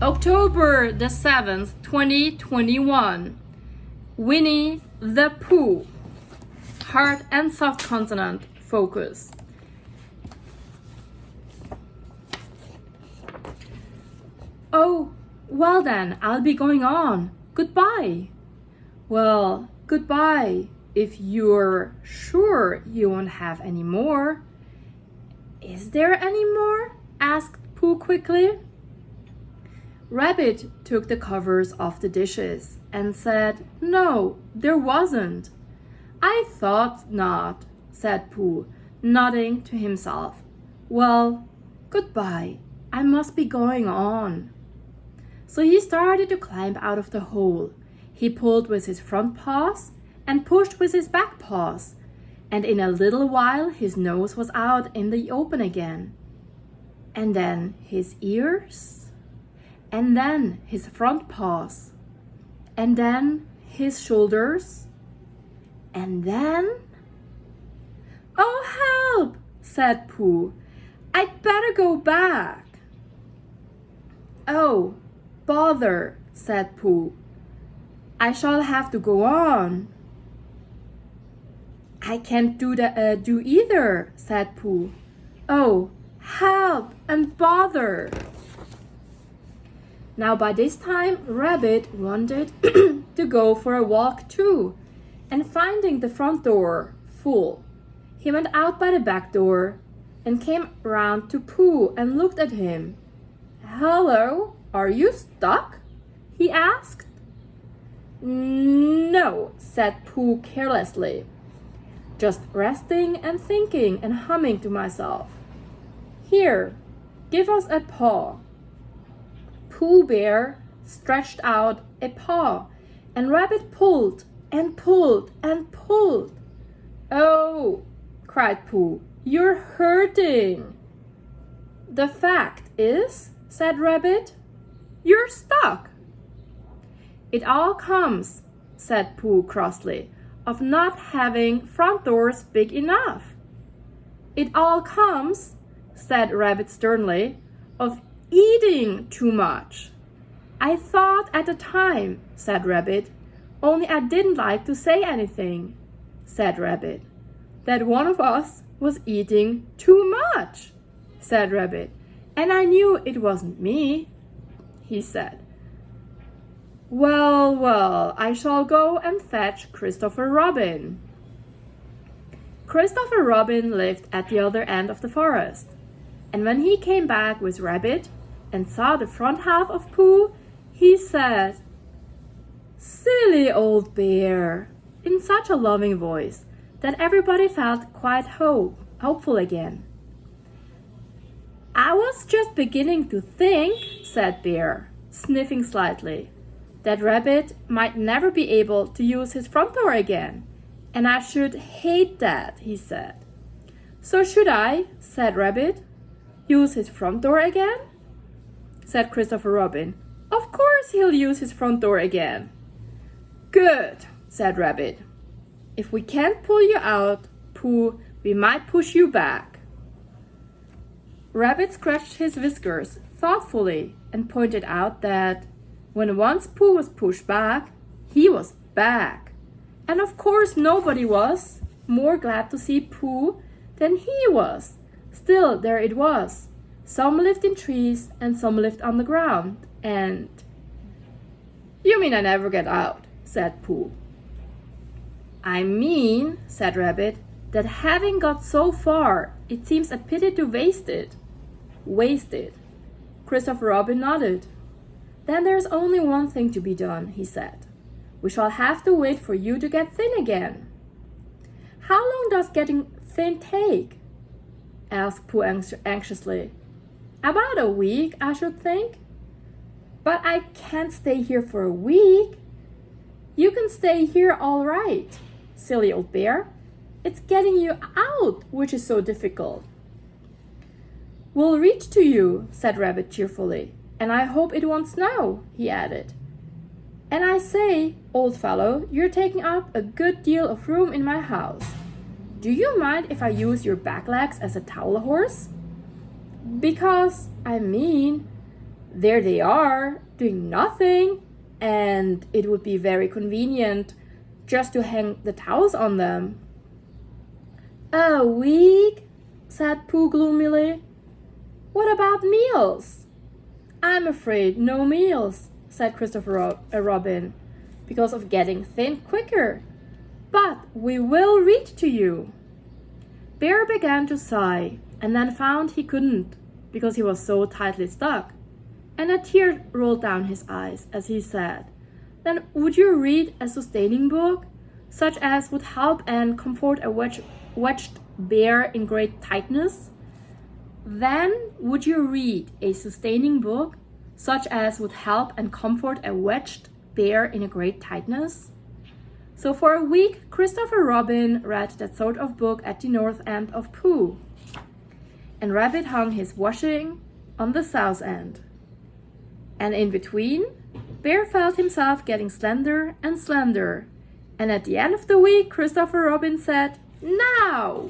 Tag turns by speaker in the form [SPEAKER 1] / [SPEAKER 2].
[SPEAKER 1] October the 7th, 2021. Winnie the Pooh. Hard and soft consonant focus. Oh, well then, I'll be going on. Goodbye. Well, goodbye, if you're sure you won't have any more. Is there any more? Asked Pooh quickly. Rabbit took the covers off the dishes and said, "No, there wasn't." "I thought not," said Pooh, nodding to himself. "Well, goodbye. I must be going on." So he started to climb out of the hole. He pulled with his front paws and pushed with his back paws, and in a little while his nose was out in the open again. And then his ears, and then his front paws, and then his shoulders, and then... "Oh, help!" said Pooh. "I'd better go back." "Oh, bother," said Pooh. "I shall have to go on." "I can't do either," said Pooh. "Oh, help and bother." Now by this time, Rabbit wanted to go for a walk too, and finding the front door full, he went out by the back door and came round to Pooh and looked at him. "Hello, are you stuck?" he asked. "No," said Pooh carelessly, "just resting and thinking and humming to myself. Here, give us a paw." Pooh Bear stretched out a paw, and Rabbit pulled and pulled and pulled. "Oh," cried Pooh, "you're hurting." "The fact is," said Rabbit, "you're stuck." "It all comes," said Pooh crossly, "of not having front doors big enough." "It all comes," said Rabbit sternly, "of eating too much." "I thought at the time," said Rabbit, "only I didn't like to say anything," said Rabbit. "That one of us was eating too much," said Rabbit, "and I knew it wasn't me," he said. "Well, well, I shall go and fetch Christopher Robin." Christopher Robin lived at the other end of the forest, and when he came back with Rabbit and saw the front half of Pooh, he said, "Silly old bear," in such a loving voice that everybody felt quite hopeful again. "I was just beginning to think," said Bear, sniffing slightly, "that Rabbit might never be able to use his front door again, and I should hate that," he said. "So should I," said Rabbit. "Use his front door again?" said Christopher Robin. "Of course he'll use his front door again." "Good," said Rabbit. "If we can't pull you out, Pooh, we might push you back." Rabbit scratched his whiskers thoughtfully and pointed out that when once Pooh was pushed back, he was back. And of course nobody was more glad to see Pooh than he was. Still, there it was. Some lived in trees and some lived on the ground, and... "You mean I never get out," said Pooh. "I mean," said Rabbit, "that having got so far, it seems a pity to waste it." "Waste it?" Christopher Robin nodded. "Then there's only one thing to be done," he said. "We shall have to wait for you to get thin again." "How long does getting thin take?" asked Pooh anxiously. "About a week, I should think." "But I can't stay here for a week." "You can stay here all right, silly old bear. It's getting you out which is so difficult." "We'll reach to you," said Rabbit cheerfully, "and I hope it won't snow," he added. "And I say, old fellow, you're taking up a good deal of room in my house. Do you mind if I use your back legs as a towel horse?" "Because, I mean, there they are, doing nothing, and it would be very convenient just to hang the towels on them. A week? Said Pooh gloomily. What about meals? I'm afraid no meals, said Christopher Robin, because of getting thin quicker. But we will read to you. Bear began to sigh, and then found he couldn't, because he was so tightly stuck. And a tear rolled down his eyes as he said, Then would you read a sustaining book, such as would help and comfort a wedged bear in great tightness? Then would you read a sustaining book, such as would help and comfort a wedged bear in a great tightness? So for a week, Christopher Robin read that sort of book at the north end of Pooh. And Rabbit hung his washing on the south end. And in between, Bear felt himself getting slender and slender. And at the end of the week, Christopher Robin said, Now!